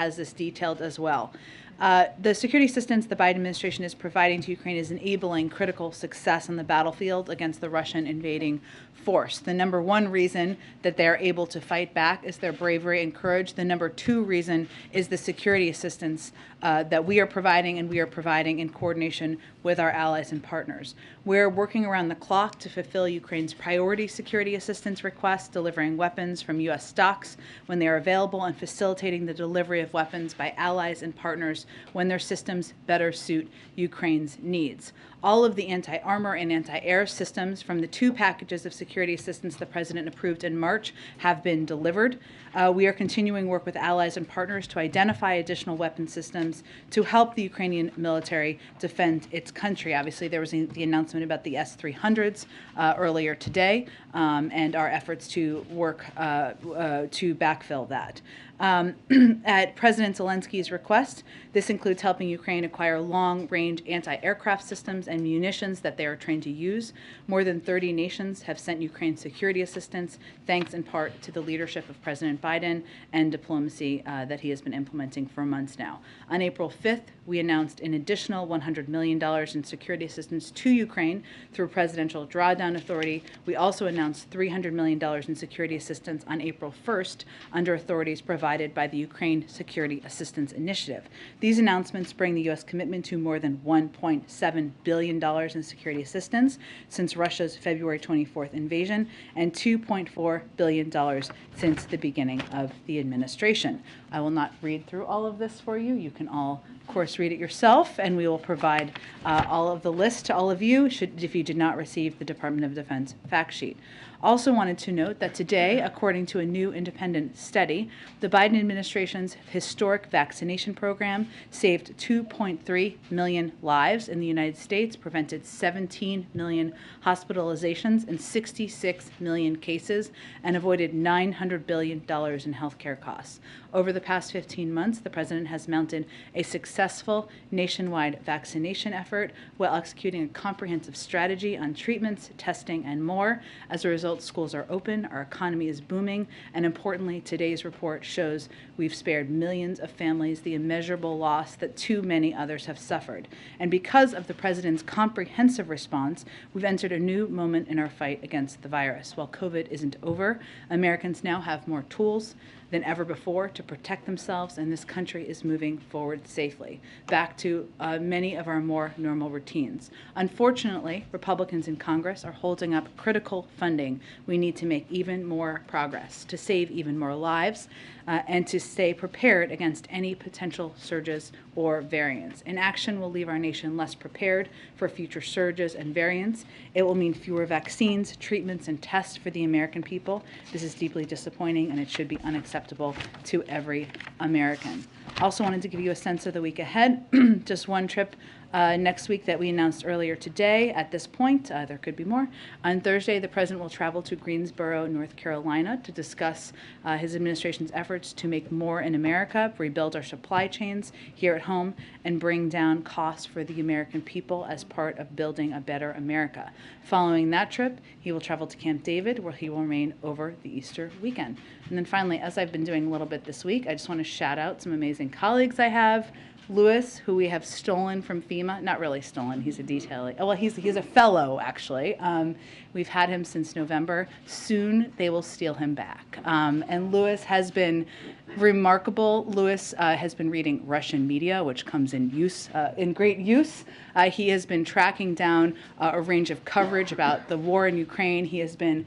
has this detailed as well. The security assistance the Biden administration is providing to Ukraine is enabling critical success on the battlefield against the Russian invading force. The number one reason that they're able to fight back is their bravery and courage. The number two reason is the security assistance that we are providing, and we are providing in coordination with our allies and partners. We're working around the clock to fulfill Ukraine's priority security assistance requests, delivering weapons from U.S. stocks when they are available and facilitating the delivery of weapons by allies and partners when their systems better suit Ukraine's needs. All of the anti-armor and anti-air systems from the two packages of security assistance the President approved in March have been delivered. We are continuing work with allies and partners to identify additional weapon systems to help the Ukrainian military defend its country. Obviously, there was the announcement about the S-300s earlier today, and our efforts to work to backfill that. At President Zelensky's request, this includes helping Ukraine acquire long-range anti-aircraft systems and munitions that they are trained to use. More than 30 nations have sent Ukraine security assistance, thanks in part to the leadership of President Biden and diplomacy that he has been implementing for months now. On April 5th, we announced an additional $100 million in security assistance to Ukraine through Presidential Drawdown Authority. We also announced $300 million in security assistance on April 1st under authorities provided by the Ukraine Security Assistance Initiative. These announcements bring the U.S. commitment to more than $1.7 billion in security assistance since Russia's February 24th invasion and $2.4 billion since the beginning of the administration. I will not read through all of this for you. You can all, of course, read it yourself, and we will provide all of the list to all of you if you did not receive the Department of Defense fact sheet. Also wanted to note that today, according to a new independent study, the Biden administration's historic vaccination program saved 2.3 million lives in the United States, prevented 17 million hospitalizations and 66 million cases, and avoided $900 billion in healthcare costs. Over the past 15 months, the President has mounted a successful nationwide vaccination effort while executing a comprehensive strategy on treatments, testing, and more. As a result, schools are open, our economy is booming, and importantly, today's report shows we've spared millions of families the immeasurable loss that too many others have suffered. And because of the President's comprehensive response, we've entered a new moment in our fight against the virus. While COVID isn't over, Americans now have more tools than ever before to protect themselves, and this country is moving forward safely, back to many of our more normal routines. Unfortunately, Republicans in Congress are holding up critical funding. We need to make even more progress, to save even more lives, and to stay prepared against any potential surges or variants. Inaction will leave our nation less prepared for future surges and variants. It will mean fewer vaccines, treatments, and tests for the American people. This is deeply disappointing, and it should be unacceptable to every American. I also wanted to give you a sense of the week ahead. Just one trip next week that we announced earlier today. At this point, there could be more. On Thursday, the President will travel to Greensboro, North Carolina to discuss his administration's efforts to make more in America, rebuild our supply chains here at home, and bring down costs for the American people as part of building a better America. Following that trip, he will travel to Camp David, where he will remain over the Easter weekend. And then finally, as I've been doing a little bit this week, I just want to shout out some amazing colleagues I have. Lewis, who we have stolen from FEMA, not really stolen, he's a detailee. Oh, well, he's a fellow, actually. We've had him since November. Soon they will steal him back. And Lewis has been remarkable. Lewis has been reading Russian media, which comes in great use. He has been tracking down a range of coverage about the war in Ukraine. He has been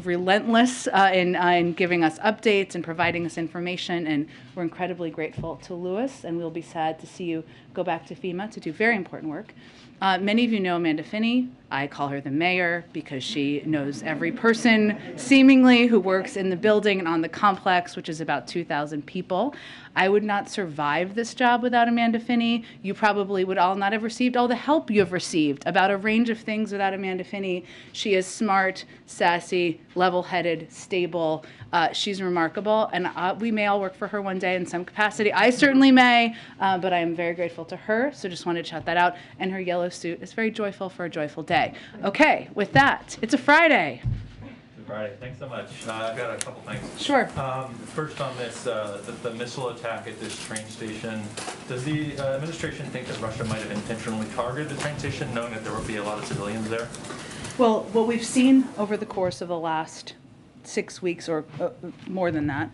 relentless in giving us updates and providing us information, and we're incredibly grateful to Lewis, and we'll be sad to see you go back to FEMA to do very important work. Many of you know Amanda Finney. I call her the mayor because she knows every person, seemingly, who works in the building and on the complex, which is about 2,000 people. I would not survive this job without Amanda Finney. You probably would all not have received all the help you have received about a range of things without Amanda Finney. She is smart, sassy, level-headed, stable. She's remarkable, and we may all work for her one day in some capacity. I certainly may, but I am very grateful to her, so just wanted to shout that out. And her yellow suit is very joyful for a joyful day. Okay, with that, it's a Friday. Friday. Thanks so much. I've got a couple things. Sure. First on this, the missile attack at this train station, does the administration think that Russia might have intentionally targeted the train station, knowing that there would be a lot of civilians there? Well, what we've seen over the course of the last 6 weeks or more than that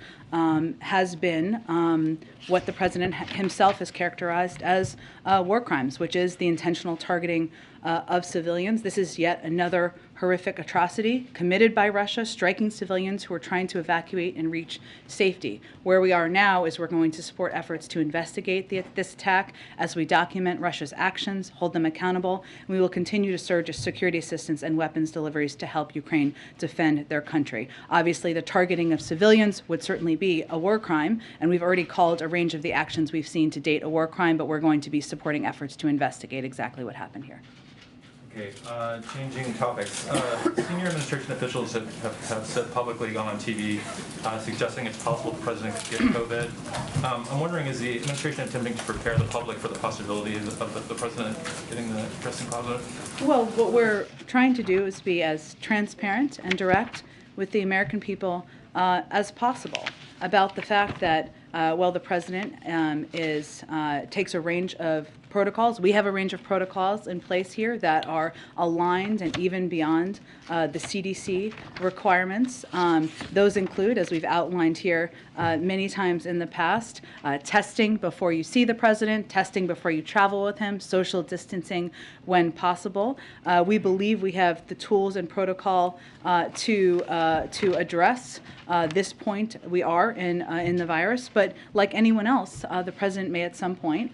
has been what the president himself has characterized as war crimes, which is the intentional targeting of civilians. This is yet another horrific atrocity committed by Russia, striking civilians who are trying to evacuate and reach safety. Where we are now is we're going to support efforts to investigate this attack as we document Russia's actions, hold them accountable, and we will continue to surge security assistance and weapons deliveries to help Ukraine defend their country. Obviously, the targeting of civilians would certainly be a war crime, and we've already called a range of the actions we've seen to date a war crime, but we're going to be supporting efforts to investigate exactly what happened here. Okay, changing topics. Senior administration officials have said publicly, gone on TV, suggesting it's possible the president could get COVID. I'm wondering, is the administration attempting to prepare the public for the possibility of the president getting the testing positive? Well, what we're trying to do is be as transparent and direct with the American people as possible about the fact that while the president takes a range of protocols. We have a range of protocols in place here that are aligned and even beyond the CDC requirements. Those include, as we've outlined here many times in the past, testing before you see the president, testing before you travel with him, social distancing when possible. We believe we have the tools and protocol to address this point we are in the virus. But like anyone else, the president may at some point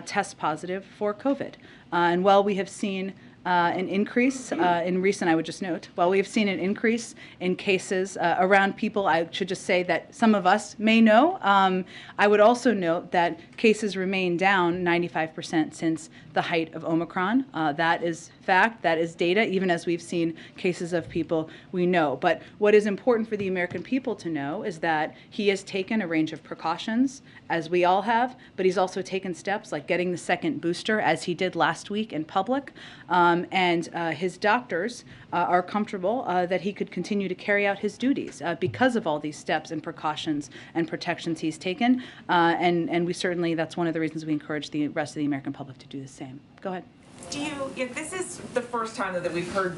test positive for COVID. And while we have seen an increase in recent, I would just note, while we have seen an increase in cases around people, I should just say that some of us may know. I would also note that cases remain down 95% since the height of Omicron. That is fact, that is data, even as we've seen cases of people we know. But what is important for the American people to know is that he has taken a range of precautions, as we all have, but he's also taken steps like getting the second booster, as he did last week in public. And his doctors are comfortable that he could continue to carry out his duties because of all these steps and precautions and protections he's taken. And we certainly, that's one of the reasons we encourage the rest of the American public to do the same. Go ahead. If this is the first time that we've heard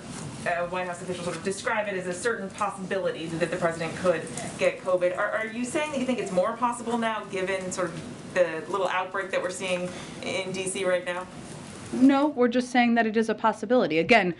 White House officials sort of describe it as a certain possibility that the president could get COVID, are you saying that you think it's more possible now, given sort of the little outbreak that we're seeing in D.C. right now? No, we're just saying that it is a possibility. Again,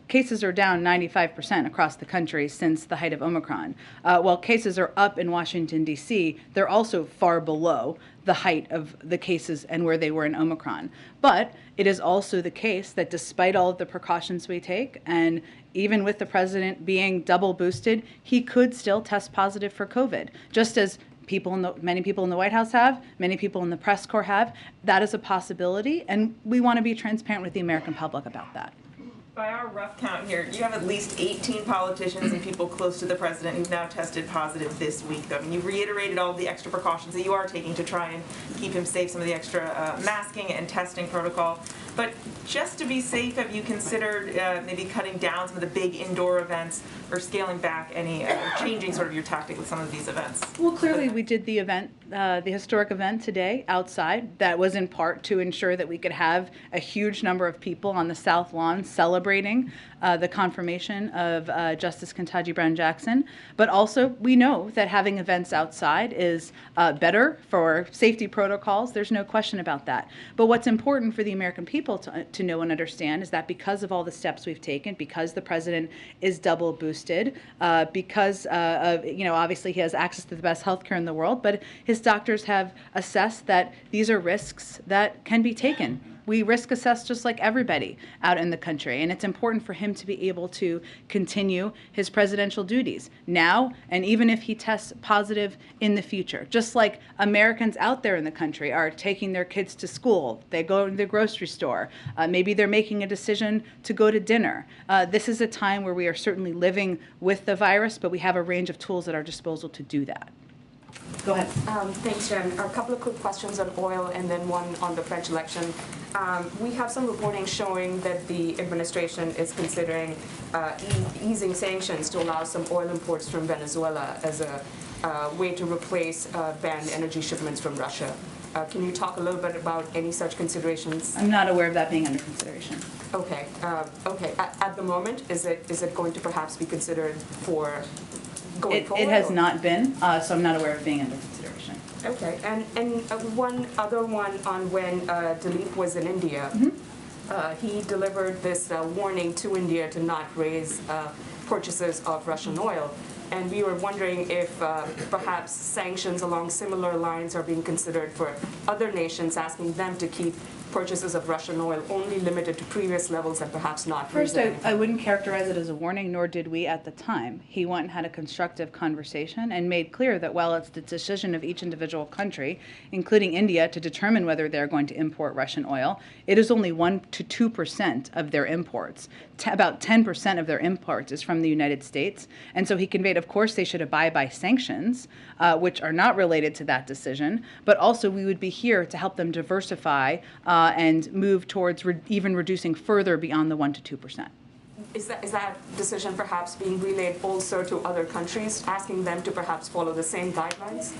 cases are down 95% across the country since the height of Omicron. While cases are up in Washington, D.C., they're also far below the height of the cases and where they were in Omicron. But it is also the case that despite all of the precautions we take, and even with the president being double boosted, he could still test positive for COVID, just as many people in the White House have, many people in the press corps have. That is a possibility, and we want to be transparent with the American public about that. By our rough count here, you have at least 18 politicians and people close to the president who've now tested positive this week. I mean, you reiterated all of the extra precautions that you are taking to try and keep him safe, some of the extra masking and testing protocol. But just to be safe, have you considered maybe cutting down some of the big indoor events or scaling back any, changing sort of your tactic with some of these events? Well, clearly we did the event, the historic event today outside. That was in part to ensure that we could have a huge number of people on the South Lawn celebrating the confirmation of Justice Ketanji Brown Jackson. But also, we know that having events outside is better for safety protocols. There's no question about that. But what's important for the American people to know and understand is that because of all the steps we've taken, because the president is double boosted, because of, obviously he has access to the best healthcare in the world, but his doctors have assessed that these are risks that can be taken. We risk assess just like everybody out in the country, and it's important for him to be able to continue his presidential duties now, and even if he tests positive in the future. Just like Americans out there in the country are taking their kids to school, they go to the grocery store, maybe they're making a decision to go to dinner. This is a time where we are certainly living with the virus, but we have a range of tools at our disposal to do that. Go ahead. Thanks, Jen. A couple of quick questions on oil and then one on the French election. We have some reporting showing that the administration is considering easing sanctions to allow some oil imports from Venezuela as a way to replace banned energy shipments from Russia. Can you talk a little bit about any such considerations? I'm not aware of that being under consideration. Okay. Okay. At the moment, is it going to perhaps be considered for going forward? It has not been, so I'm not aware of being under consideration. Okay, and one other one on when Dilip was in India. He delivered this warning to India to not raise purchases of Russian oil. And we were wondering if perhaps sanctions along similar lines are being considered for other nations, asking them to keep purchases of Russian oil only limited to previous levels and perhaps not. First, I wouldn't characterize it as a warning, nor did we at the time. He went and had a constructive conversation and made clear that while it's the decision of each individual country, including India, to determine whether they're going to import Russian oil, it is only 1 to 2% of their imports. About 10% of their imports is from the United States. And so he conveyed, of course, they should abide by sanctions, which are not related to that decision, but also we would be here to help them diversify and move towards even reducing further beyond the 1 to 2%. Is that decision perhaps being relayed also to other countries, asking them to perhaps follow the same guidelines?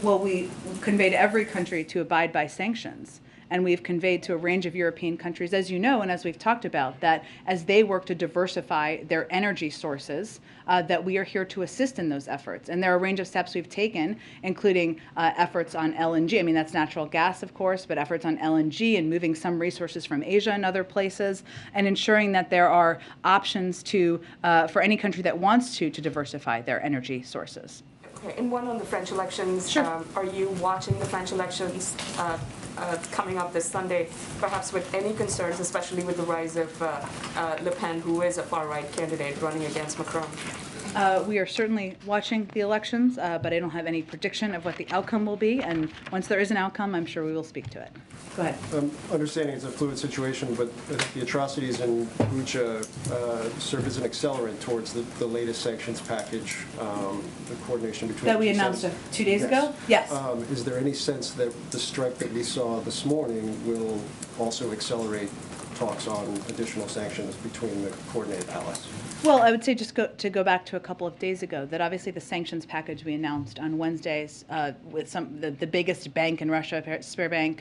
Well, we conveyed every country to abide by sanctions. And we've conveyed to a range of European countries, as you know, and as we've talked about, that as they work to diversify their energy sources, that we are here to assist in those efforts. And there are a range of steps we've taken, including efforts on LNG. I mean, that's natural gas, of course, but efforts on LNG and moving some resources from Asia and other places, and ensuring that there are options to for any country that wants to diversify their energy sources. Okay, and one on the French elections. Sure. Are you watching the French elections coming up this Sunday, perhaps with any concerns, especially with the rise of Le Pen, who is a far-right candidate running against Macron? We are certainly watching the elections, but I don't have any prediction of what the outcome will be. And once there is an outcome, I'm sure we will speak to it. Go ahead. Understanding it's a fluid situation, but I think the atrocities in Bucha serve as an accelerant towards the latest sanctions package, the coordination between... That we announced 2 days ago? Yes. Is there any sense that the strike that we saw this morning will also accelerate talks on additional sanctions between the coordinated allies? Well, I would say just to go back to a couple of days ago, that obviously the sanctions package we announced on Wednesdays with the biggest bank in Russia, Sberbank,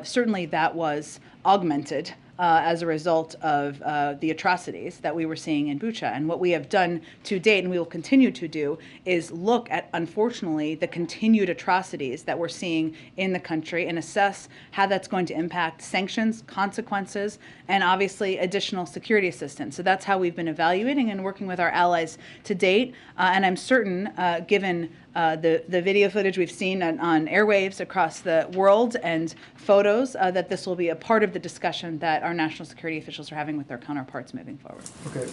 certainly that was augmented as a result of the atrocities that we were seeing in Bucha. And what we have done to date, and we will continue to do, is look at, unfortunately, the continued atrocities that we're seeing in the country and assess how that's going to impact sanctions, consequences, and obviously additional security assistance. So that's how we've been evaluating and working with our allies to date. And I'm certain, given the video footage we've seen on airwaves across the world and photos, that this will be a part of the discussion that our national security officials are having with their counterparts moving forward. Okay.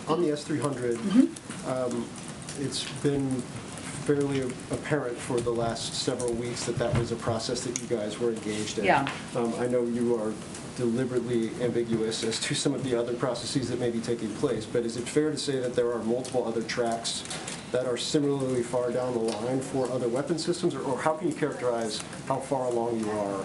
On the S-300, it's been fairly apparent for the last several weeks that was a process that you guys were engaged in. Yeah. I know you are deliberately ambiguous as to some of the other processes that may be taking place, but is it fair to say that there are multiple other tracks that are similarly far down the line for other weapon systems, or how can you characterize how far along you are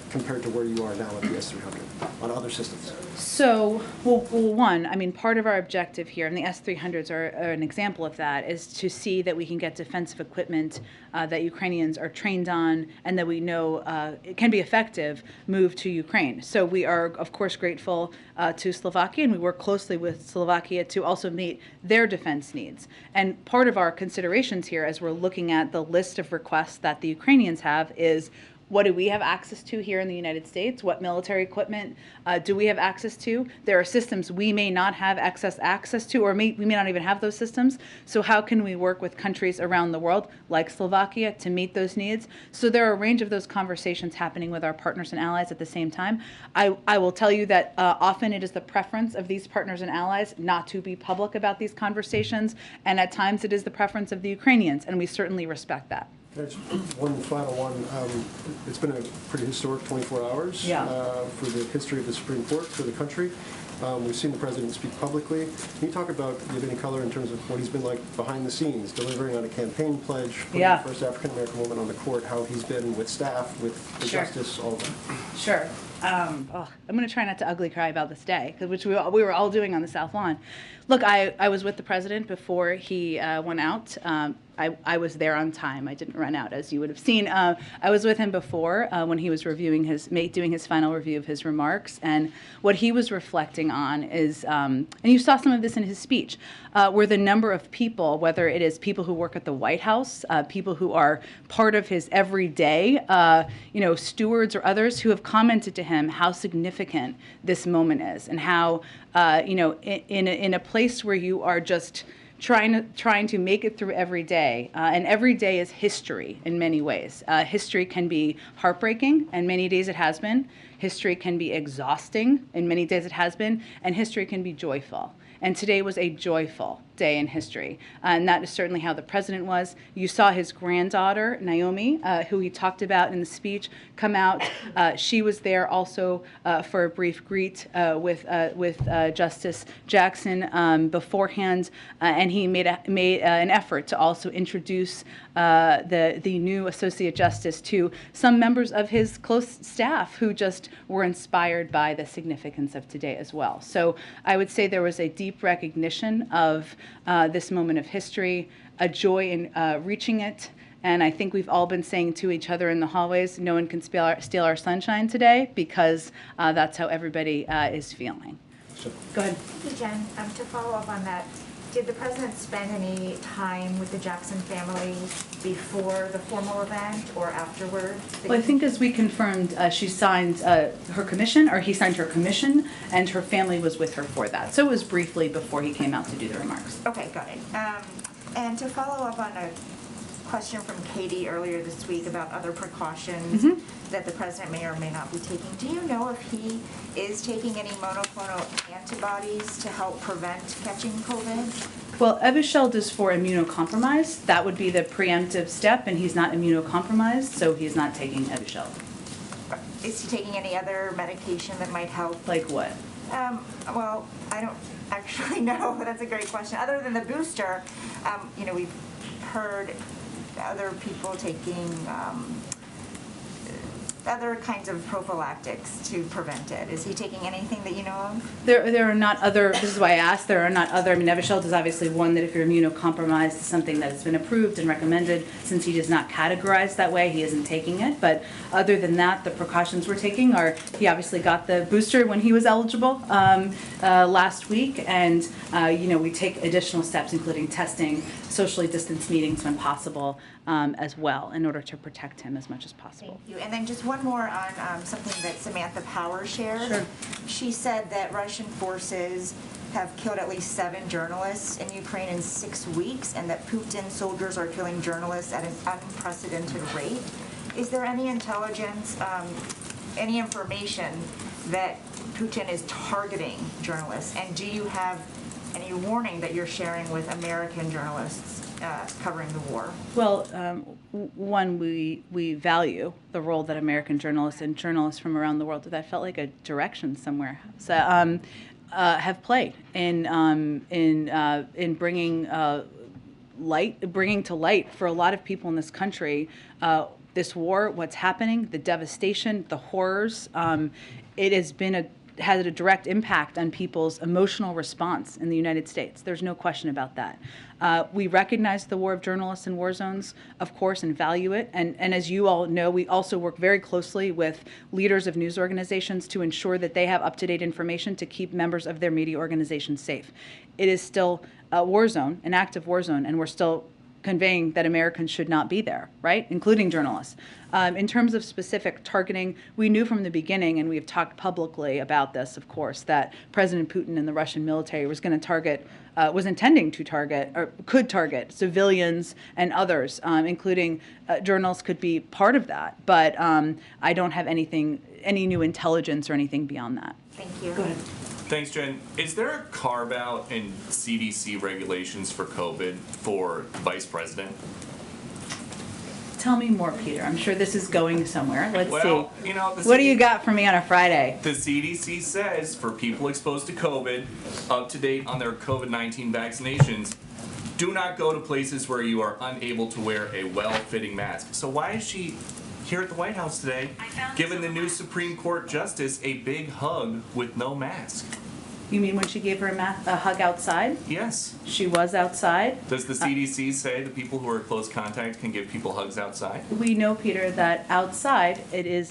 compared to where you are now with the S-300 on other systems? So, well, one, I mean, part of our objective here, and the S-300s are an example of that, is to see that we can get defensive equipment that Ukrainians are trained on and that we know it can be effective moved to Ukraine. So we are, of course, grateful to Slovakia, and we work closely with Slovakia to also meet their defense needs. And part of our considerations here, as we're looking at the list of requests that the Ukrainians have, is what do we have access to here in the United States? What military equipment do we have access to? There are systems we may not have access to, or we may not even have those systems. So how can we work with countries around the world, like Slovakia, to meet those needs? So there are a range of those conversations happening with our partners and allies at the same time. I will tell you that often it is the preference of these partners and allies not to be public about these conversations, and at times it is the preference of the Ukrainians, and we certainly respect that. There's one final one. It's been a pretty historic 24 hours for the history of the Supreme Court for the country. We've seen the president speak publicly. Can you talk about, give any color in terms of what he's been like behind the scenes, delivering on a campaign pledge, putting the first African-American woman on the court, how he's been with staff, with the justice, all of that? Sure. I'm going to try not to ugly cry about this day, which we were all doing on the South Lawn. Look, I was with the president before he went out. I was there on time. I didn't run out, as you would have seen. I was with him before when he was reviewing doing his final review of his remarks, and what he was reflecting on is, and you saw some of this in his speech, were the number of people, whether it is people who work at the White House, people who are part of his everyday, stewards or others who have commented to him how significant this moment is, and how, in a place where you are just trying to make it through every day, and every day is history in many ways. History can be heartbreaking, and many days it has been. History can be exhausting, and many days it has been, and history can be joyful. And today was a joyful day in history, and that is certainly how the president was. You saw his granddaughter, Naomi, who he talked about in the speech, come out. She was there also for a brief greet with Justice Jackson beforehand, and he made an effort to also introduce the new Associate Justice to some members of his close staff who just were inspired by the significance of today as well. So I would say there was a deep recognition of this moment of history, a joy in reaching it, and I think we've all been saying to each other in the hallways, no one can steal our sunshine today, because that's how everybody is feeling. Go ahead. Thank you, Jen. To follow up on that, did the president spend any time with the Jackson family before the formal event or afterward? Well, I think as we confirmed, she signed her commission, or he signed her commission, and her family was with her for that. So it was briefly before he came out to do the remarks. Okay, got it. And to follow up on a question from Katie earlier this week about other precautions that the president may or may not be taking, do you know if he is taking any monoclonal antibodies to help prevent catching COVID? Well, Evusheld is for immunocompromised. That would be the preemptive step, and he's not immunocompromised, so he's not taking Evusheld. Is he taking any other medication that might help? Like what? Well, I don't actually know. That's a great question. Other than the booster, we've heard other people taking other kinds of prophylactics to prevent it. Is he taking anything that you know of? There are not other, this is why I asked, there are not other, Evusheld is obviously one that if you're immunocompromised is something that has been approved and recommended. Since he does not categorize that way, he isn't taking it. But other than that, the precautions we're taking are, he obviously got the booster when he was eligible last week, and we take additional steps, including testing, socially distanced meetings when possible, as well, in order to protect him as much as possible. Thank you. And then just one more on something that Samantha Power shared. Sure. She said that Russian forces have killed at least 7 journalists in Ukraine in 6 weeks, and that Putin soldiers are killing journalists at an unprecedented rate. Is there any intelligence, any information that Putin is targeting journalists? And do you have any warning that you're sharing with American journalists covering the war? Well, one, we value the role that American journalists and journalists from around the world, that felt like a direction somewhere, so, have played in bringing bringing to light for a lot of people in this country this war, what's happening, the devastation, the horrors. It has had a direct impact on people's emotional response in the United States. There's no question about that. We recognize the war of journalists in war zones, of course, and value it. And as you all know, we also work very closely with leaders of news organizations to ensure that they have up-to-date information to keep members of their media organizations safe. It is still a war zone, an active war zone, and we're still conveying that Americans should not be there, right, including journalists. In terms of specific targeting, we knew from the beginning, and we have talked publicly about this, of course, that President Putin and the Russian military was going to target, was intending to target, or could target civilians and others, including journalists could be part of that. But I don't have any new intelligence or anything beyond that. Thank you. Go ahead. Thanks, Jen. Is there a carve-out in CDC regulations for COVID for Vice President? Tell me more, Peter. I'm sure this is going somewhere. Let's Well, see. you know, What do you got for me on a Friday? The CDC says for people exposed to COVID, up to date on their COVID-19 vaccinations, do not go to places where you are unable to wear a well-fitting mask. So why is she here at the White House today giving the new Supreme Court justice a big hug with no mask? You mean when she gave her a hug outside? Yes. She was outside. Does the CDC say the people who are close contact can give people hugs outside? We know, Peter, that outside you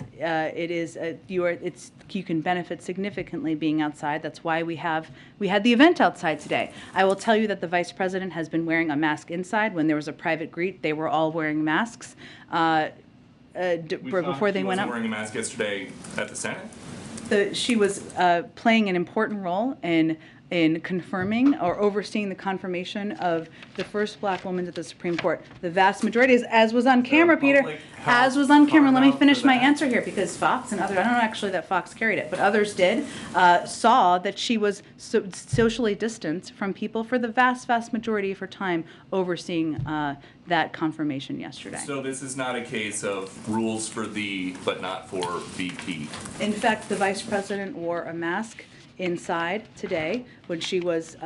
can benefit significantly being outside. That's why we had the event outside today. I will tell you that the Vice President has been wearing a mask inside. When there was a private greet, they were all wearing masks before they went up. She wasn't wearing a mask yesterday at the Senate. She was playing an important role in confirming or overseeing the confirmation of the first black woman to the Supreme Court. The vast majority, as was on camera, Peter, as was on camera. Let me finish my answer here, because Fox and others, I don't know actually that Fox carried it, but others did, saw that she was socially distanced from people for the vast majority of her time overseeing that confirmation yesterday. So this is not a case of rules for thee, but not for VP. In fact, the Vice President wore a mask inside today when she was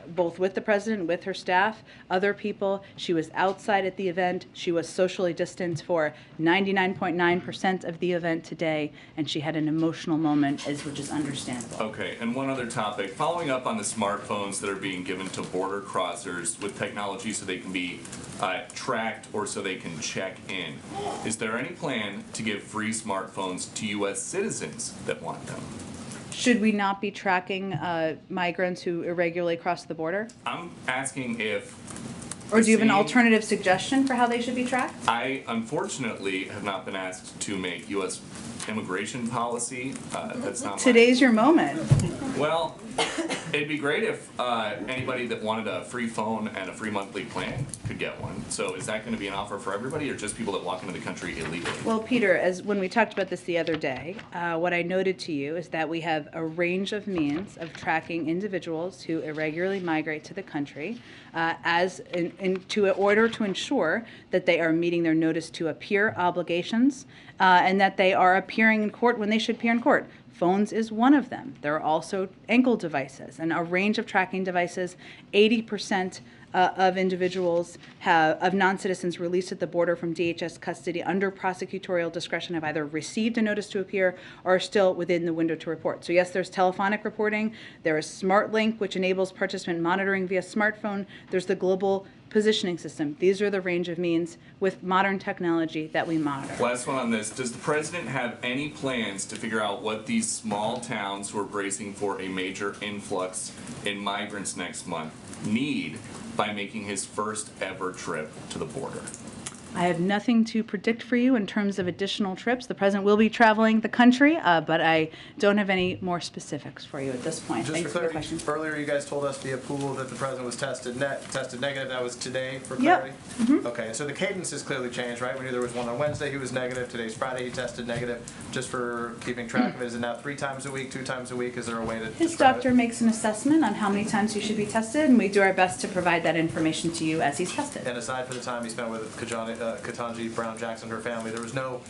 both with the president, with her staff, other people. She was outside at the event. She was socially distanced for 99.9% of the event today, and she had an emotional moment, which is understandable. Okay, and one other topic. Following up on the smartphones that are being given to border crossers with technology so they can be tracked or so they can check in, is there any plan to give free smartphones to U.S. citizens that want them? Should we not be tracking migrants who irregularly cross the border? I'm asking if... Or do you have an alternative suggestion for how they should be tracked? I, unfortunately, have not been asked to make U.S. immigration policy. That's not Today's your moment. Well, it'd be great if anybody that wanted a free phone and a free monthly plan could get one. So is that going to be an offer for everybody, or just people that walk into the country illegally? Well, Peter, when we talked about this the other day, what I noted to you is that we have a range of means of tracking individuals who irregularly migrate to the country in order to ensure that they are meeting their notice to appear obligations and that they are appearing in court when they should appear in court. Phones is one of them. There are also ankle devices and a range of tracking devices. 80% of individuals of non-citizens released at the border from DHS custody under prosecutorial discretion have either received a notice to appear or are still within the window to report. So yes, there's telephonic reporting. There is SmartLink, which enables participant monitoring via smartphone. There's the global positioning system. These are the range of means with modern technology that we monitor. Last one on this. Does the president have any plans to figure out what these small towns who are bracing for a major influx in migrants next month need by making his first ever trip to the border? I have nothing to predict for you in terms of additional trips. The president will be traveling the country, but I don't have any more specifics for you at this point. Just Thanks for for the clarity, question. earlier you guys told us via pool that the president was tested negative. That was today, for clarity? Yep. Mm-hmm. Okay, so the cadence has clearly changed, right? We knew there was one on Wednesday, he was negative. Today's Friday, he tested negative. Just for keeping track of it, is it now 3 times a week, 2 times a week? Is there a way to His describe doctor it? makes an assessment on how many times he should be tested, and we do our best to provide that information to you as he's tested. And aside from the time he spent with Ketanji Brown Jackson, her family, there was no,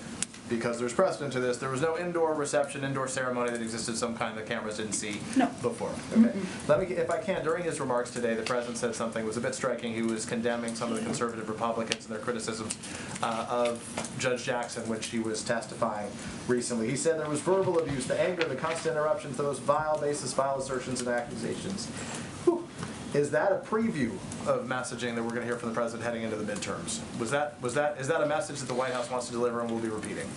because there's precedent to this, there was no indoor reception, indoor ceremony that existed, some kind that cameras didn't see before. Okay. Let me, if I can, during his remarks today, the president said something that was a bit striking. He was condemning some of the conservative Republicans and their criticisms of Judge Jackson when she was testifying recently. He said there was verbal abuse, the anger, the constant interruptions, the most vile, baseless, vile assertions and accusations. Whew. Is that a preview of messaging that we're going to hear from the president heading into the midterms? Is that a message that the White House wants to deliver and will be repeating?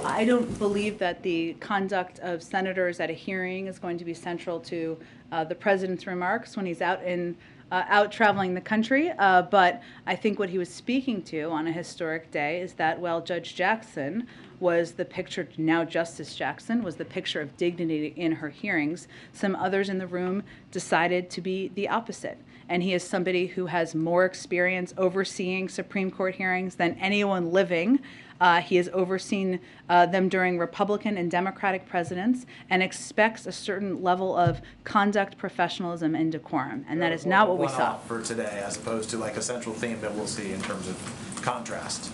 I don't believe that the conduct of senators at a hearing is going to be central to the president's remarks when he's out traveling the country. But I think what he was speaking to on a historic day is that while Judge Jackson was the picture, now Justice Jackson, was the picture of dignity in her hearings, some others in the room decided to be the opposite. And he is somebody who has more experience overseeing Supreme Court hearings than anyone living. He has overseen them during Republican and Democratic presidents and expects a certain level of conduct, professionalism, and decorum. And that is not what we saw. For today, as opposed to like a central theme that we'll see in terms of contrast?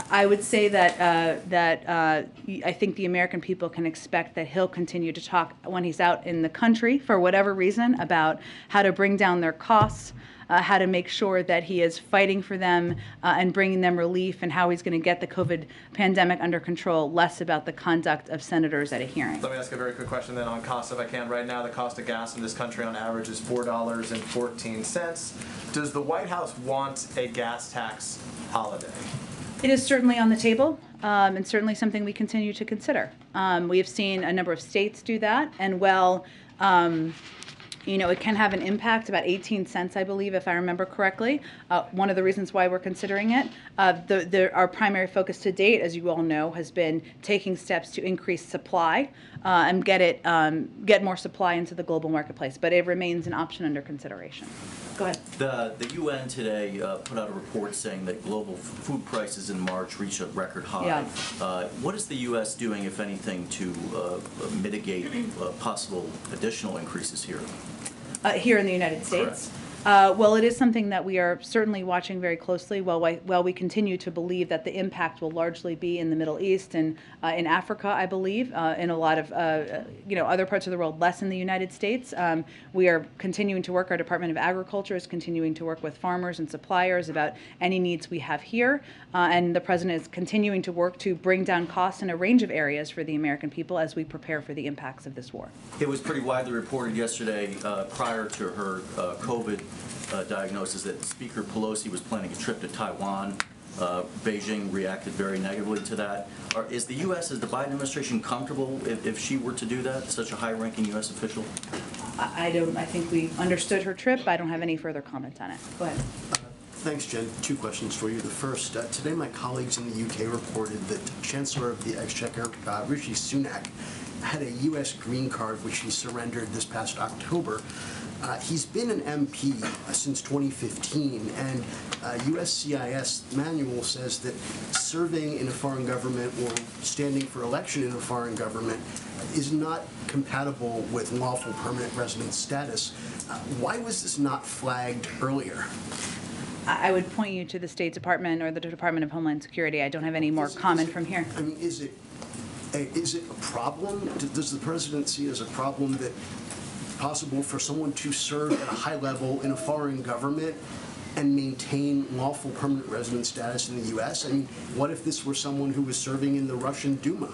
I would say that I think the American people can expect that he'll continue to talk when he's out in the country, for whatever reason, about how to bring down their costs, how to make sure that he is fighting for them and bringing them relief, and how he's going to get the COVID pandemic under control, less about the conduct of senators at a hearing. Let me ask a very quick question then on costs, if I can. Right now, the cost of gas in this country on average is $4.14. Does the White House want a gas tax holiday? It is certainly on the table, and certainly something we continue to consider. We have seen a number of states do that, and it can have an impact, about 18 cents, I believe, if I remember correctly. One of the reasons why we're considering it, our primary focus to date, as you all know, has been taking steps to increase supply and get more supply into the global marketplace. But it remains an option under consideration. Go ahead. The UN today put out a report saying that global food prices in March reached a record high. Yeah. What is the U.S. doing, if anything, to mitigate possible additional increases here? Here in the United States? Correct. Well, it is something that we are certainly watching very closely while we continue to believe that the impact will largely be in the Middle East and in Africa, I believe, in a lot of other parts of the world, less in the United States. We are continuing to work, our Department of Agriculture is continuing to work with farmers and suppliers about any needs we have here, and the President is continuing to work to bring down costs in a range of areas for the American people as we prepare for the impacts of this war. It was pretty widely reported yesterday, prior to her COVID diagnosis, that Speaker Pelosi was planning a trip to Taiwan. Beijing reacted very negatively to that. Is the U.S., is the Biden administration comfortable if she were to do that, such a high-ranking U.S. official? I think we understood her trip. I don't have any further comment on it. Go ahead. Thanks, Jen. Two questions for you. The first, today my colleagues in the UK reported that Chancellor of the Exchequer, Rishi Sunak, had a U.S. green card which he surrendered this past October. He's been an MP since 2015, and USCIS manual says that serving in a foreign government or standing for election in a foreign government is not compatible with lawful permanent resident status. Why was this not flagged earlier? I would point you to the State Department or the Department of Homeland Security. I don't have any more comment from here. I mean, is it a problem? Does the President see it as a problem that possible for someone to serve at a high level in a foreign government and maintain lawful permanent resident status in the U.S.? I mean, what if this were someone who was serving in the Russian Duma?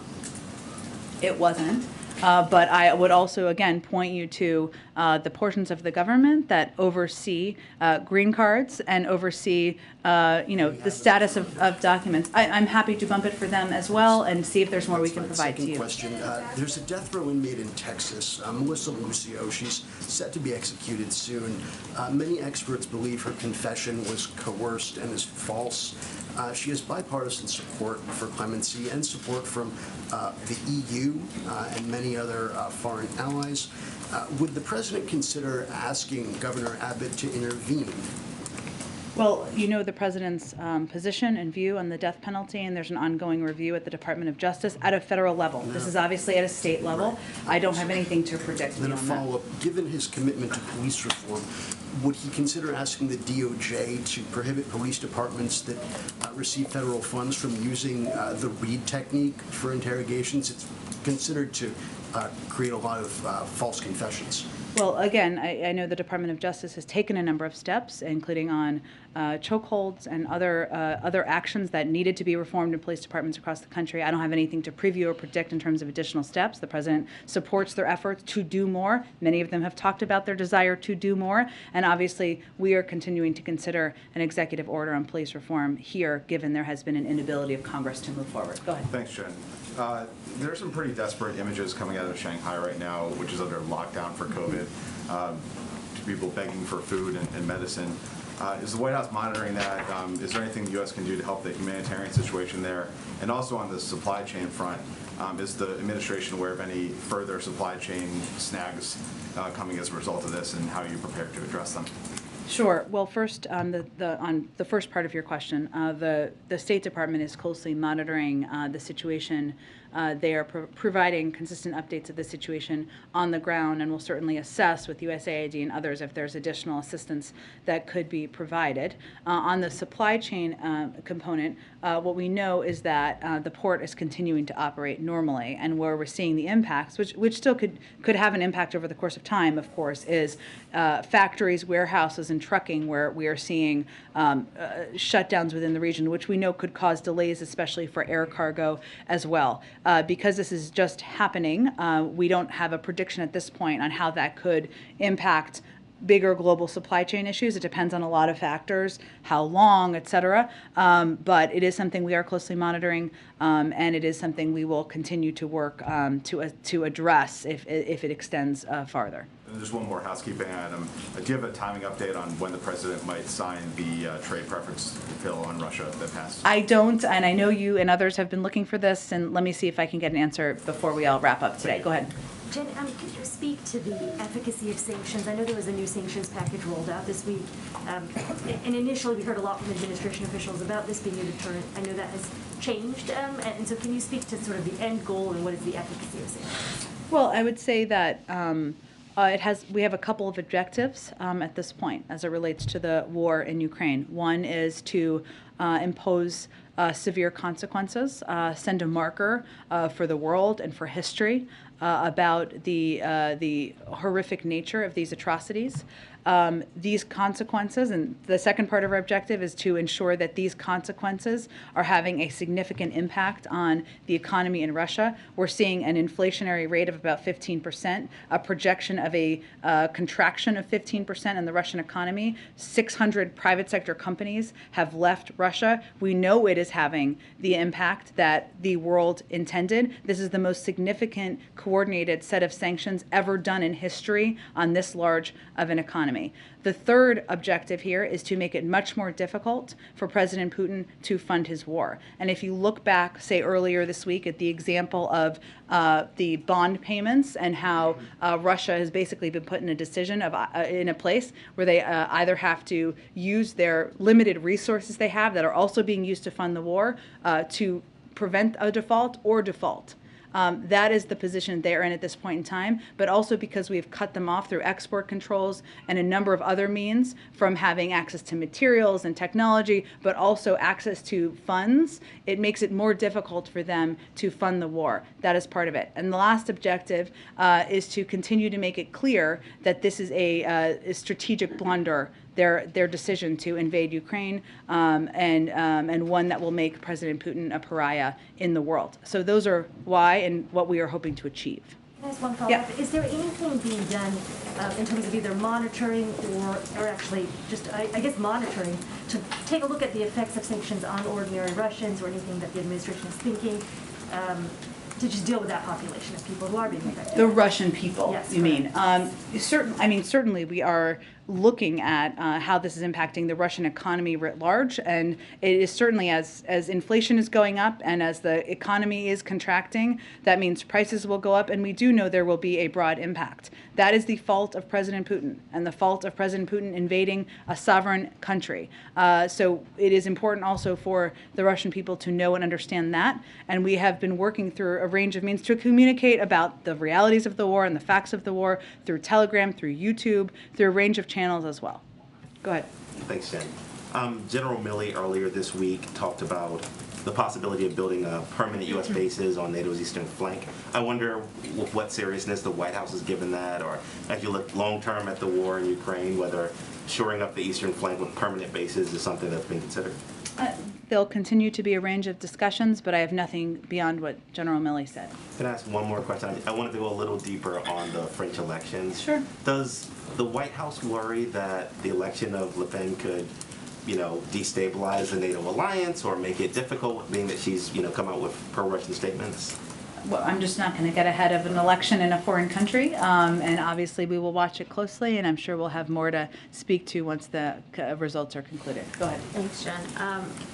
It wasn't. But I would also, again, point you to the portions of the government that oversee green cards and oversee, the status of documents. I'm happy to bump it for them as well and see if there's more we can provide to you. Second question. There's a death row inmate in Texas, Melissa Lucio. She's set to be executed soon. Many experts believe her confession was coerced and is false. She has bipartisan support for clemency and support from the EU and many other foreign allies. Would the President consider asking Governor Abbott to intervene? Well, you know the President's position and view on the death penalty, and there's an ongoing review at the Department of Justice at a federal level. No. This is obviously at a state level. Right. I don't have anything to predict then beyond a follow-up. Given his commitment to police reform, would he consider asking the DOJ to prohibit police departments that receive federal funds from using the Reid technique for interrogations? It's considered to create a lot of false confessions. Well, again, I know the Department of Justice has taken a number of steps, including on chokeholds and other actions that needed to be reformed in police departments across the country. I don't have anything to preview or predict in terms of additional steps. The President supports their efforts to do more. Many of them have talked about their desire to do more, and obviously we are continuing to consider an executive order on police reform here, given there has been an inability of Congress to move forward. Go ahead. Thanks, Jen. There are some pretty desperate images coming out of Shanghai right now, which is under lockdown for COVID, people begging for food and medicine. Is the White House monitoring that? Is there anything the U.S. can do to help the humanitarian situation there? And also on the supply chain front, is the administration aware of any further supply chain snags coming as a result of this, and how are you prepared to address them? Sure. Well, first, on the first part of your question, the State Department is closely monitoring the situation. They are providing consistent updates of the situation on the ground, and will certainly assess with USAID and others if there's additional assistance that could be provided. On the supply chain component, what we know is that the port is continuing to operate normally, and where we're seeing the impacts, which still could have an impact over the course of time, of course, is factories, warehouses, and trucking, where we are seeing shutdowns within the region, which we know could cause delays, especially for air cargo as well. Because this is just happening, we don't have a prediction at this point on how that could impact bigger global supply chain issues. It depends on a lot of factors, how long, et cetera. But it is something we are closely monitoring, and it is something we will continue to work to address if it extends farther. And just one more housekeeping item. Do you have a timing update on when the president might sign the trade preference bill on Russia that passed? I don't, and I know you and others have been looking for this, and let me see if I can get an answer before we all wrap up today. Go ahead. Jen, could you speak to the efficacy of sanctions? I know there was a new sanctions package rolled out this week, and initially we heard a lot from administration officials about this being a deterrent. I know that has changed, and so can you speak to sort of the end goal and what is the efficacy of sanctions? Well, I would say that we have a couple of objectives at this point as it relates to the war in Ukraine. One is to impose severe consequences, send a marker for the world and for history about the horrific nature of these atrocities. These consequences, and the second part of our objective is to ensure that these consequences are having a significant impact on the economy in Russia. We're seeing an inflationary rate of about 15%, a projection of a contraction of 15% in the Russian economy. 600 private sector companies have left Russia. We know it is having the impact that the world intended. This is the most significant coordinated set of sanctions ever done in history on this large of an economy. The third objective here is to make it much more difficult for President Putin to fund his war. And if you look back, say, earlier this week at the example of the bond payments and how Russia has basically been put in a decision of in a place where they either have to use their limited resources they have that are also being used to fund the war to prevent a default or default. That is the position they're in at this point in time, but also because we've cut them off through export controls and a number of other means from having access to materials and technology, but also access to funds, it makes it more difficult for them to fund the war. That is part of it. And the last objective is to continue to make it clear that this is a strategic blunder, their decision to invade Ukraine, and one that will make President Putin a pariah in the world. So those are why and what we are hoping to achieve. Can I ask one follow-up? Yeah. Is there anything being done in terms of either monitoring or actually just, I guess, monitoring to take a look at the effects of sanctions on ordinary Russians or anything that the administration is thinking to just deal with that population of people who are being affected? The Russian people, yes, you mean? Certainly we are looking at how this is impacting the Russian economy writ large, and it is certainly as inflation is going up and as the economy is contracting, that means prices will go up, and we do know there will be a broad impact. That is the fault of President Putin and the fault of President Putin invading a sovereign country. So it is important also for the Russian people to know and understand that, and we have been working through a range of means to communicate about the realities of the war and the facts of the war through Telegram, through YouTube, through a range of channels as well. Go ahead. Thanks, Jen. General Milley earlier this week talked about the possibility of building permanent U.S. bases on NATO's eastern flank. I wonder with what seriousness the White House has given that, or as you look long-term at the war in Ukraine, whether shoring up the eastern flank with permanent bases is something that's been considered. There'll continue to be a range of discussions, but I have nothing beyond what General Milley said. Can I ask one more question? I wanted to go a little deeper on the French elections. Sure. Does the White House worry that the election of Le Pen could, destabilize the NATO alliance or make it difficult, being that she's, come out with pro-Russian statements? Well, I'm just not going to get ahead of an election in a foreign country, and obviously we will watch it closely, and I'm sure we'll have more to speak to once the results are concluded. Go ahead. Thanks, Jen.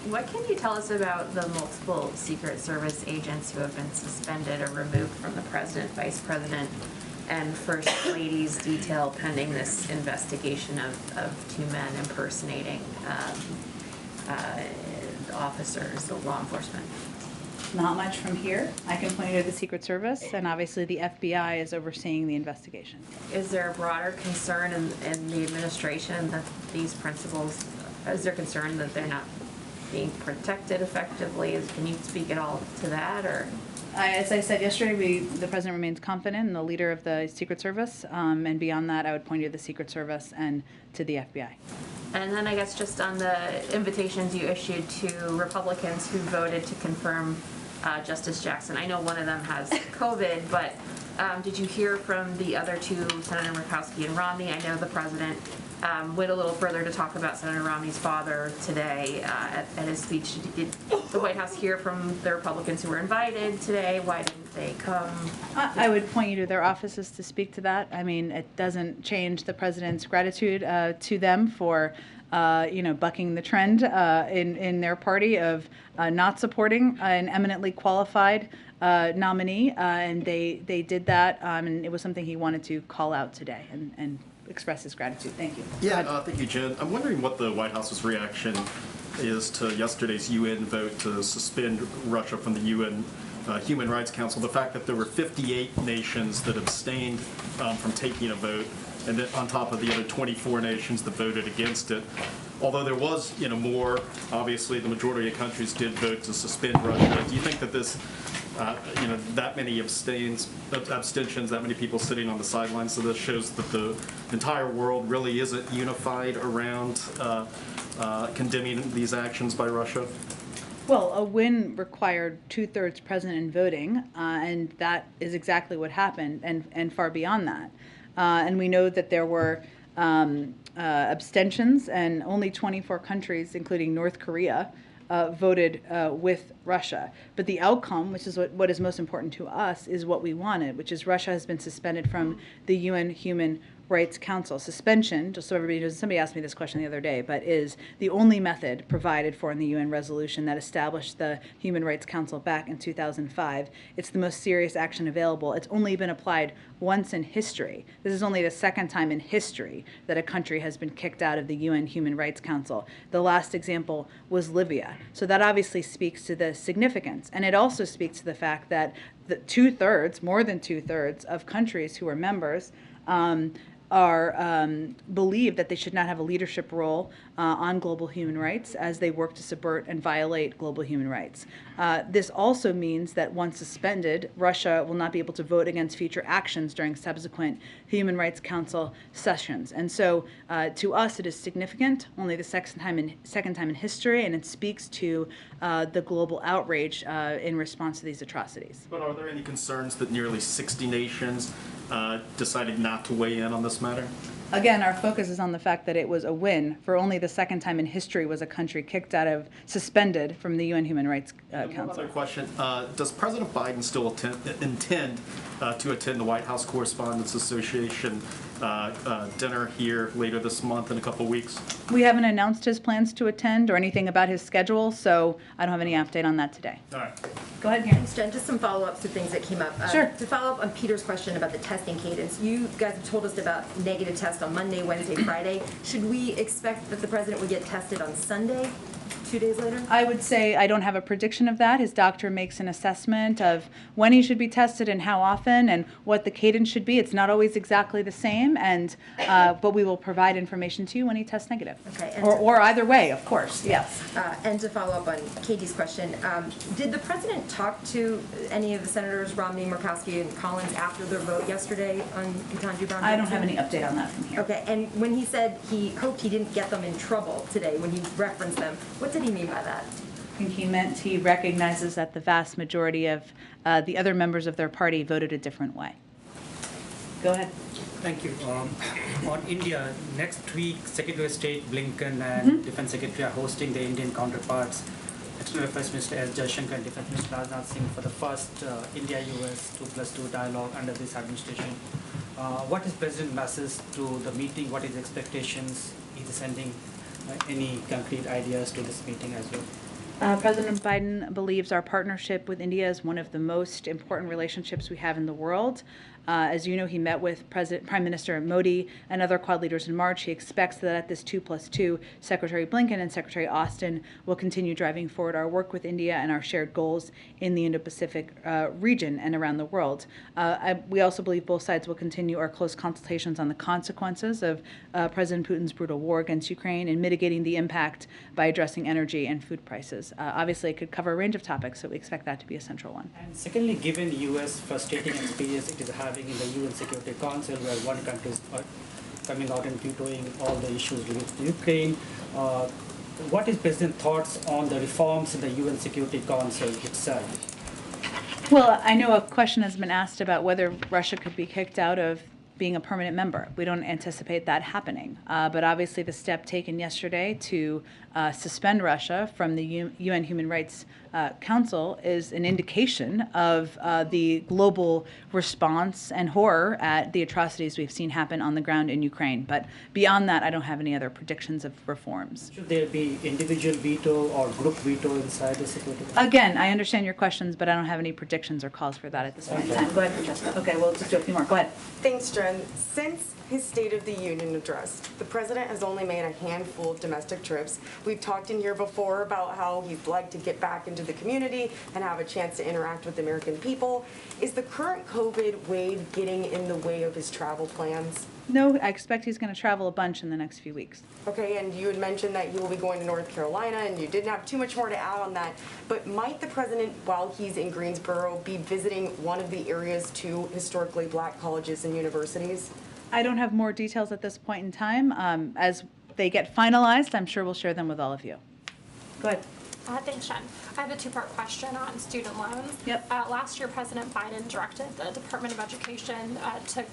What can you tell us about the multiple Secret Service agents who have been suspended or removed from the president, vice president, and First Lady's detail pending this investigation of two men impersonating officers of law enforcement? Not much from here. I can point you to the Secret Service, and obviously the FBI is overseeing the investigation. Is there a broader concern in the administration that these principals, is there concern that they're not being protected effectively? Can you speak at all to that, or? As I said yesterday, the President remains confident in the leader of the Secret Service, and beyond that, I would point you to the Secret Service and to the FBI. And then I guess just on the invitations you issued to Republicans who voted to confirm Justice Jackson. I know one of them has COVID, but did you hear from the other two, Senator Murkowski and Romney? I know the President went a little further to talk about Senator Romney's father today at his speech. Did the White House hear from the Republicans who were invited today? Why didn't they come? I would point you to their offices to speak to that. I mean, it doesn't change the President's gratitude to them for bucking the trend in their party of not supporting an eminently qualified nominee, and they did that, and it was something he wanted to call out today and express his gratitude. Thank you. Yeah, thank you, Jen. I'm wondering what the White House's reaction is to yesterday's UN vote to suspend Russia from the UN Human Rights Council. The fact that there were 58 nations that abstained from taking a vote, and then on top of the other 24 nations that voted against it. Although there was, more, obviously the majority of countries did vote to suspend Russia. Do you think that this, that many abstentions, that many people sitting on the sidelines of this shows that the entire world really isn't unified around condemning these actions by Russia? Well, a win required 2/3 present and voting, and that is exactly what happened, and far beyond that. And we know that there were abstentions, and only 24 countries, including North Korea, voted with Russia. But the outcome, which is what is most important to us, is what we wanted, which is Russia has been suspended from the UN Human Rights Council. Suspension, just so everybody knows, somebody asked me this question the other day, but is the only method provided for in the UN resolution that established the Human Rights Council back in 2005. It's the most serious action available. It's only been applied once in history. This is only the second time in history that a country has been kicked out of the UN Human Rights Council. The last example was Libya. So that obviously speaks to the significance. And it also speaks to the fact that the 2/3, more than 2/3 of countries who are members believe that they should not have a leadership role on global human rights as they work to subvert and violate global human rights. This also means that once suspended, Russia will not be able to vote against future actions during subsequent Human Rights Council sessions. And so to us it is significant, only the second time in history, and it speaks to the global outrage in response to these atrocities. But are there any concerns that nearly 60 nations decided not to weigh in on this matter? Again, our focus is on the fact that it was a win. For only the second time in history was a country suspended from the UN Human Rights Council. One other question. Does President Biden still intend to attend the White House Correspondents Association dinner here later this month in a couple weeks? We haven't announced his plans to attend or anything about his schedule, so I don't have any update on that today. All right. Go ahead, Karen. Thanks, Jen. Just some follow-ups to things that came up. Sure. To follow up on Peter's question about the testing cadence, you guys have told us about negative tests on Monday, Wednesday, Friday. Should we expect that the president would get tested on Sunday, 2 days later? I would say I don't have a prediction of that. His doctor makes an assessment of when he should be tested and how often and what the cadence should be. It's not always exactly the same, and but we will provide information to you when he tests negative. Okay. Or either way, of course, yes. And to follow up on Katie's question, did the president talk to any of the senators, Romney, Murkowski, and Collins, after their vote yesterday on Ketanji Brown? I don't have any update on that from here. Okay, and when he said he hoped he didn't get them in trouble today, when he referenced them, what did he mean by that? I think he meant he recognizes that the vast majority of the other members of their party voted a different way. Go ahead. Thank you. On India, next week, Secretary of State Blinken and Defense Secretary are hosting their Indian counterparts, External Affairs Minister S. Jaishankar and Defense Minister Rajnath Singh, for the first India-US 2+2 dialogue under this administration. What is President's message to the meeting? What is expectations? Is he sending any concrete ideas to this meeting as well? President Biden believes our partnership with India is one of the most important relationships we have in the world. As you know, he met with Prime Minister Modi and other Quad leaders in March. He expects that at this 2+2, Secretary Blinken and Secretary Austin will continue driving forward our work with India and our shared goals in the Indo-Pacific region and around the world. We also believe both sides will continue our close consultations on the consequences of President Putin's brutal war against Ukraine and mitigating the impact by addressing energy and food prices. Obviously, it could cover a range of topics, so we expect that to be a central one. And secondly, given the U.S. frustrating experience it is having in the UN Security Council, where one country is coming out and vetoing all the issues related to Ukraine, what is President's thoughts on the reforms in the UN Security Council itself? Well, I know a question has been asked about whether Russia could be kicked out of being a permanent member. We don't anticipate that happening. But obviously the step taken yesterday to suspend Russia from the UN Human Rights Council is an indication of the global response and horror at the atrocities we've seen happen on the ground in Ukraine. But beyond that, I don't have any other predictions of reforms. Should there be individual veto or group veto inside the Security Council? Again, I understand your questions, but I don't have any predictions or calls for that at this point in time. Go ahead, Francesca. Okay, we'll just do a few more. Go ahead. Thanks, Jen. Since his State of the Union address, the president has only made a handful of domestic trips. We've talked in here before about how he'd like to get back into the community and have a chance to interact with the American people. Is the current COVID wave getting in the way of his travel plans? No, I expect he's going to travel a bunch in the next few weeks. Okay, and you had mentioned that he will be going to North Carolina, and you didn't have too much more to add on that. But might the president, while he's in Greensboro, be visiting one of the area's two historically black colleges and universities? I don't have more details at this point in time. As they get finalized, I'm sure we'll share them with all of you. Go ahead. Thanks, Jen. I have a two-part question on student loans. Yep. Last year, President Biden directed the Department of Education to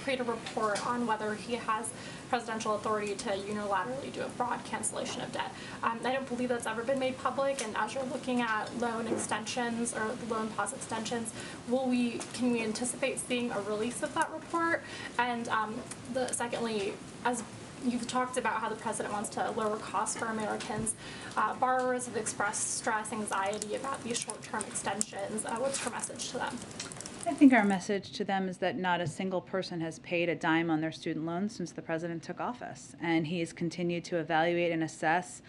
create a report on whether he has presidential authority to unilaterally do a broad cancellation of debt. I don't believe that's ever been made public, and as you're looking at loan extensions or loan pause extensions, can we anticipate seeing a release of that report? And secondly, as you've talked about how the president wants to lower costs for Americans. Borrowers have expressed stress, anxiety about these short-term extensions. What's your message to them? I think our message to them is that not a single person has paid a dime on their student loans since the president took office. And he has continued to evaluate and assess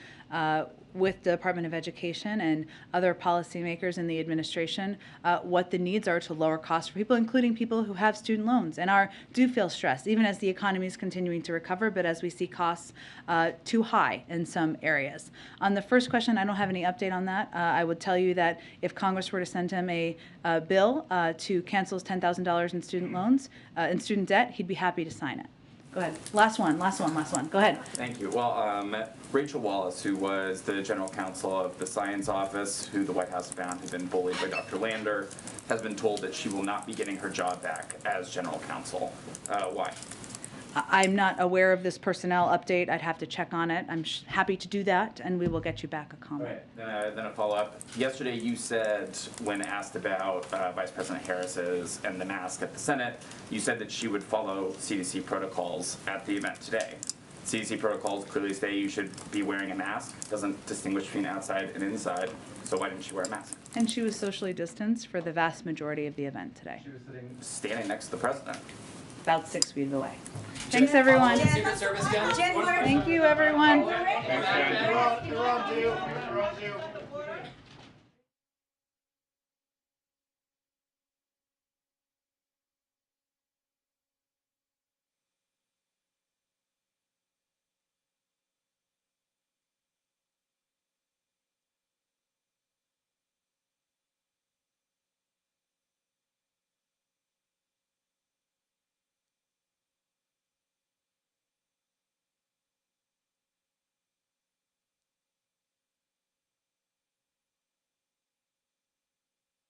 with the Department of Education and other policymakers in the administration what the needs are to lower costs for people, including people who have student loans and do feel stressed, even as the economy is continuing to recover, but as we see costs too high in some areas. On the first question, I don't have any update on that. I would tell you that if Congress were to send him a bill to cancel his $10,000 in student loans, in student debt, he'd be happy to sign it. Go ahead. Last one. Go ahead. Thank you. Well, Rachel Wallace, who was the general counsel of the Science Office, who the White House found had been bullied by Dr. Lander, has been told that she will not be getting her job back as general counsel. Why? I'm not aware of this personnel update. I'd have to check on it. I'm happy to do that, and we will get you back a comment. Right. Then a follow-up. Yesterday you said, when asked about Vice President Harris's and the mask at the Senate, you said that she would follow CDC protocols at the event today. CDC protocols clearly say you should be wearing a mask. Doesn't distinguish between outside and inside. So why didn't she wear a mask? And she was socially distanced for the vast majority of the event today. She was standing next to the president. About 6 feet away. Thanks, everyone. Jen, Thank you, everyone. You're on,